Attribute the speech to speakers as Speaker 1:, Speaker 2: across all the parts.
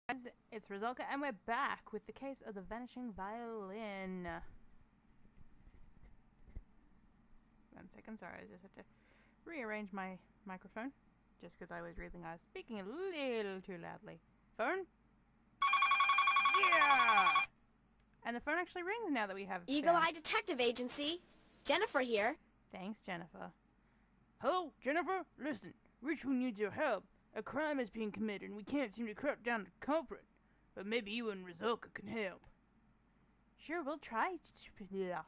Speaker 1: Guys, it's Resulka, and we're back with the case of the vanishing violin. 1 second, sorry, I just had to rearrange my microphone, just because I was realizing I was speaking a little too loudly. Phone? Yeah! And the phone actually rings now that we have
Speaker 2: Eagle Eye Detective Agency. Jennifer here.
Speaker 1: Thanks, Jennifer. Hello, Jennifer? Listen, Richmond needs your help. A crime is being committed and we can't seem to track down the culprit. But maybe you and Resulka can help. Sure, we'll try. Blah.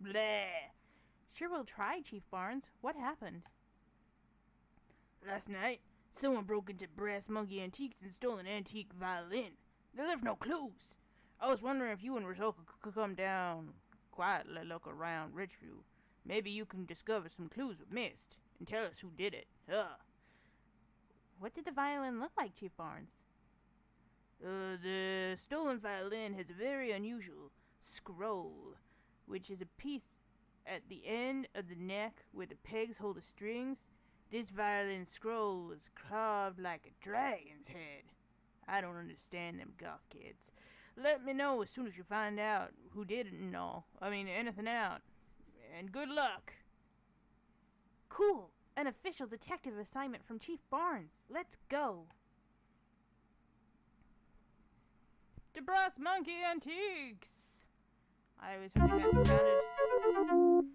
Speaker 1: Blah. Sure, we'll try, Chief Barnes. What happened? Last night, someone broke into Brass Monkey Antiques and stole an antique violin. They left no clues. I was wondering if you and Resulka could come down quietly look around Richview. Maybe you can discover some clues we missed and tell us who did it. What did the violin look like, Chief Barnes? The stolen violin has a very unusual scroll, which is a piece at the end of the neck where the pegs hold the strings. This violin scroll was carved like a dragon's head. I don't understand them goth kids. Let me know as soon as you find out who did it and all. Anything out. And good luck. Cool. An official detective assignment from Chief Barnes. Let's go. To Brass Monkey Antiques. I was hoping that sounded... Oh.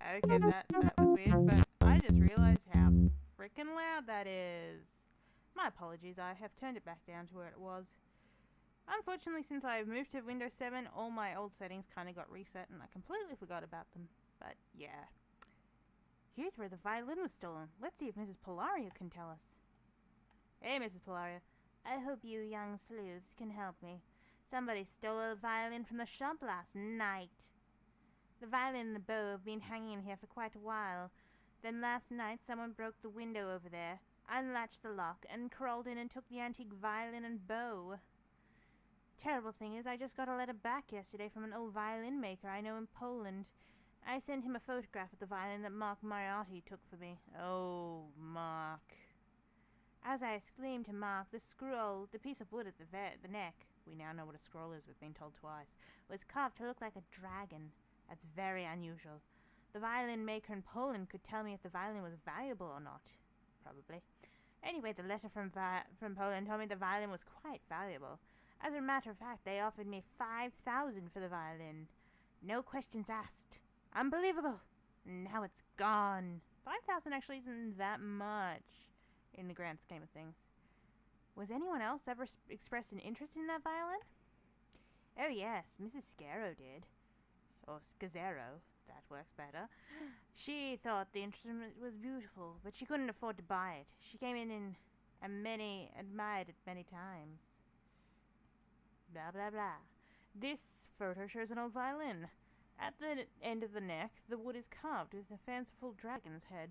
Speaker 1: Hey. Okay, that was weird, but I just realized how freaking loud that is. My apologies, I have turned it back down to where it was. Unfortunately, since I've moved to Windows 7, all my old settings kind of got reset and I completely forgot about them. But yeah. Here's where the violin was stolen. Let's see if Mrs. Polaria can tell us. Hey, Mrs. Polaria. I hope you young sleuths can help me. Somebody stole a violin from the shop last night. The violin and the bow have been hanging in here for quite a while. Then last night someone broke the window over there, unlatched the lock, and crawled in and took the antique violin and bow. Terrible thing is, I just got a letter back yesterday from an old violin maker I know in Poland. I sent him a photograph of the violin that Mark Moriarty took for me. Oh, Mark. As I exclaimed to Mark, the scroll, the piece of wood at the neck, we now know what a scroll is, we've been told twice, was carved to look like a dragon. That's very unusual. The violin maker in Poland could tell me if the violin was valuable or not. Probably. Anyway, the letter from Poland told me the violin was quite valuable. As a matter of fact, they offered me $5,000 for the violin. No questions asked. Unbelievable! Now it's gone. $5,000 actually isn't that much in the grand scheme of things. Was anyone else ever expressed an interest in that violin? Oh yes, Mrs. Scarrow did. Or Scazzaro, that works better. She thought the instrument was beautiful, but she couldn't afford to buy it. She came in and admired it many times. Blah blah blah. This photo shows an old violin. At the end of the neck, the wood is carved with a fanciful dragon's head.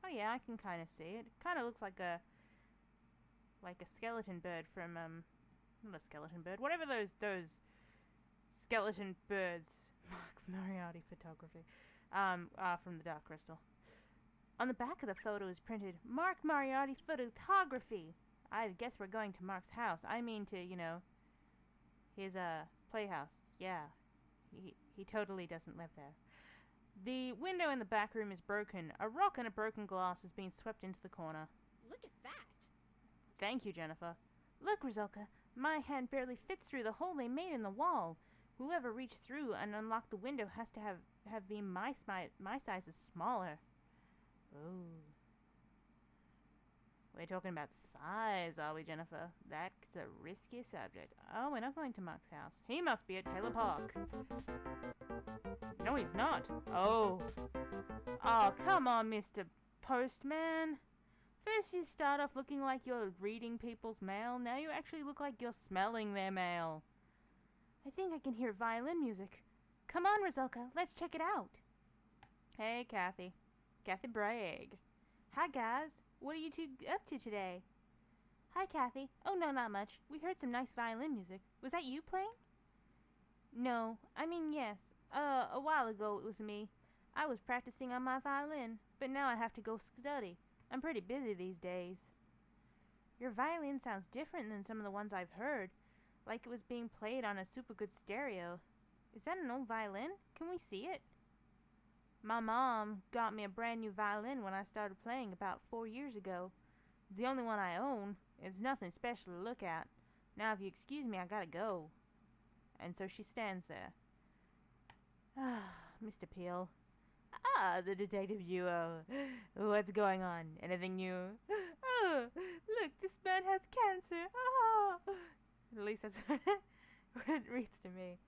Speaker 1: Oh yeah, I can kind of see it. It kind of looks like a skeleton bird from not a skeleton bird. Whatever those skeleton birds. Mark Moriarty photography. Are from the Dark Crystal. On the back of the photo is printed Mark Moriarty photography. I guess we're going to Mark's house. I mean to, his playhouse. Yeah. He totally doesn't live there. The window in the back room is broken. A rock and a broken glass is being swept into the corner.
Speaker 2: Look at that.
Speaker 1: Thank you, Jennifer. Look, Resulka. My hand barely fits through the hole they made in the wall. Whoever reached through and unlocked the window has to have been my size is smaller. Oh. We're talking about size, are we, Jennifer? That's a risky subject. Oh, we're not going to Mark's house. He must be at Taylor Park. No, he's not. Oh. Oh, come on, Mr. Postman. First you start off looking like you're reading people's mail. Now you actually look like you're smelling their mail. I think I can hear violin music. Come on, Resulka. Let's check it out. Hey, Kathy. Kathy Bragg. Hi, guys. What are you two up to today? Hi, Kathy. Oh, no, not much. We heard some nice violin music. Was that you playing? No. Yes. A while ago it was me. I was practicing on my violin. but now I have to go study. I'm pretty busy these days. Your violin sounds different than some of the ones I've heard, like it was being played on a super good stereo. Is that an old violin? Can we see it? My mom got me a brand new violin when I started playing about 4 years ago. It's the only one I own. It's nothing special to look at. Now, if you excuse me, I gotta go. And so she stands there. Ah, Mr. Peel. Ah, the detective duo. What's going on? Anything new? Oh, look, this man has cancer. Oh. At least that's what it reads to me.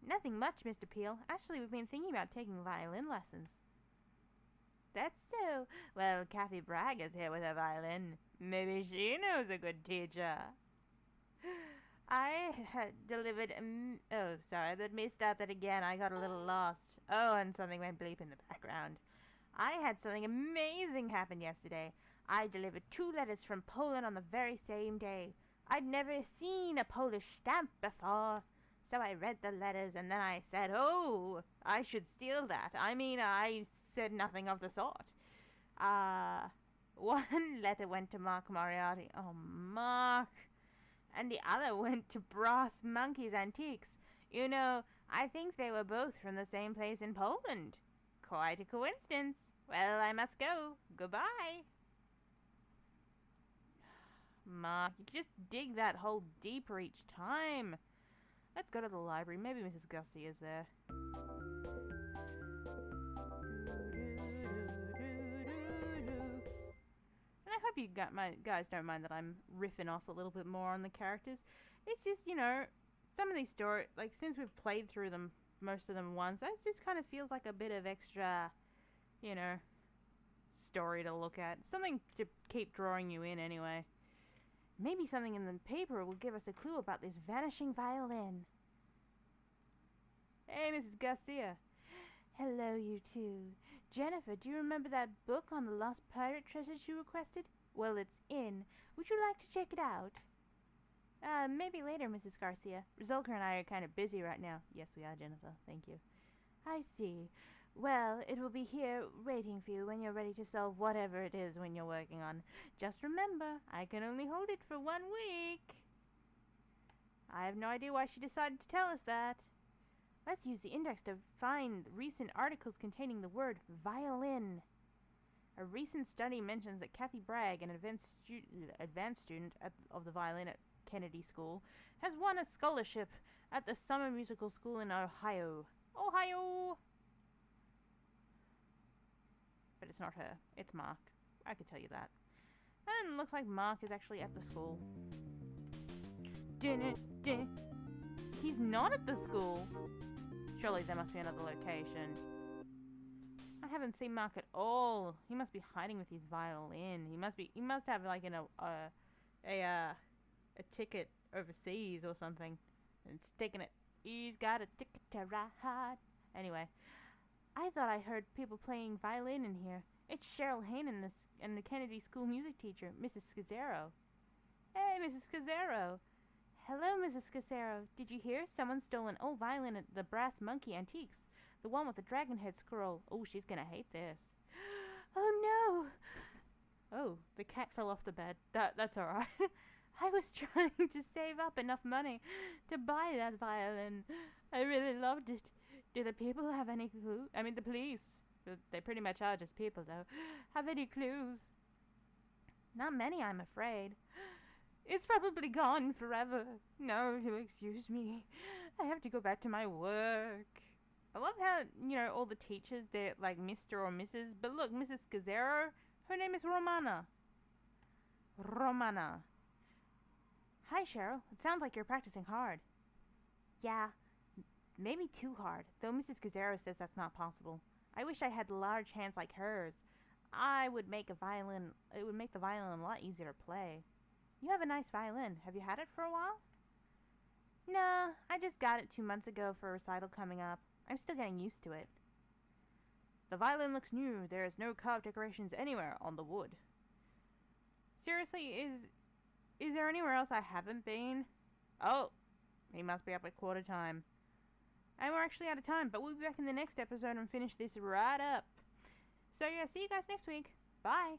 Speaker 1: Nothing much, Mr. Peel. Actually, we've been thinking about taking violin lessons. That's so. Well, Kathy Bragg is here with her violin. Maybe she knows a good teacher. I had delivered. Oh, sorry, let me start that again. I got a little lost. Oh, and something went bleep in the background. I had something amazing happen yesterday. I delivered 2 letters from Poland on the very same day. I'd never seen a Polish stamp before. So I read the letters and then I said, oh, I should steal that. I mean, I said nothing of the sort. One letter went to Mark Moriarty. Oh, Mark. And the other went to Brass Monkey's Antiques. You know, I think they were both from the same place in Poland. Quite a coincidence. Well, I must go. Goodbye. Mark, you just dig that hole deeper each time. Let's go to the library. Maybe Mrs. Gussie is there. And I hope you guys don't mind that I'm riffing off a little bit more on the characters. It's just, you know, some of these stories, like, since we've played through them, most of them once, it just kind of feels like a bit of extra, you know, story to look at. Something to keep drawing you in anyway. Maybe something in the paper will give us a clue about this vanishing violin. Hey, Mrs. Garcia. Hello, you two. Jennifer, do you remember that book on the lost pirate treasures you requested? Well, it's in. Would you like to check it out? Maybe later, Mrs. Garcia. Resulka and I are kind of busy right now. Yes, we are, Jennifer. Thank you. I see. Well, it will be here waiting for you when you're ready to solve whatever it is when you're working on. Just remember, I can only hold it for 1 week. I have no idea why she decided to tell us that. Let's use the index to find recent articles containing the word violin. A recent study mentions that Kathy Bragg, an advanced student of the violin at Kennedy School, has won a scholarship at the Summer Musical School in Ohio. Ohio! But it's not her. It's Mark. I could tell you that. And it looks like Mark is actually at the school. He's not at the school. Surely there must be another location. I haven't seen Mark at all. He must be hiding with his violin. He must have like a ticket overseas or something. And it's taking it. He's got a ticket to ride. Anyway, I thought I heard people playing violin in here. It's Cheryl Hayne and the Kennedy School music teacher, Mrs. Scazzaro. Hey, Mrs. Scazzaro. Hello, Mrs. Scazzaro. Did you hear? Someone stole an old violin at the Brass Monkey Antiques. The one with the dragon head scroll. Oh, she's gonna hate this. Oh, no. Oh, the cat fell off the bed. That's alright. I was trying to save up enough money to buy that violin. I really loved it. Do the people have any clue? I mean, the police. They pretty much are just people, though. Have any clues? Not many, I'm afraid. It's probably gone forever. No, you'll excuse me. I have to go back to my work. I love how, you know, all the teachers, they're like Mr. or Mrs. But look, Mrs. Scazzaro, her name is Romana. Romana. Hi, Cheryl. It sounds like you're practicing hard. Yeah, maybe too hard, though Mrs. Scazzaro says that's not possible. I wish I had large hands like hers. It would make the violin a lot easier to play. You have a nice violin. Have you had it for a while? Nah, I just got it 2 months ago for a recital coming up. I'm still getting used to it. The violin looks new. There is no carved decorations anywhere on the wood. Seriously, is there anywhere else I haven't been? Oh, he must be up at quarter time. And we're actually out of time, but we'll be back in the next episode and finish this right up. So yeah, see you guys next week. Bye.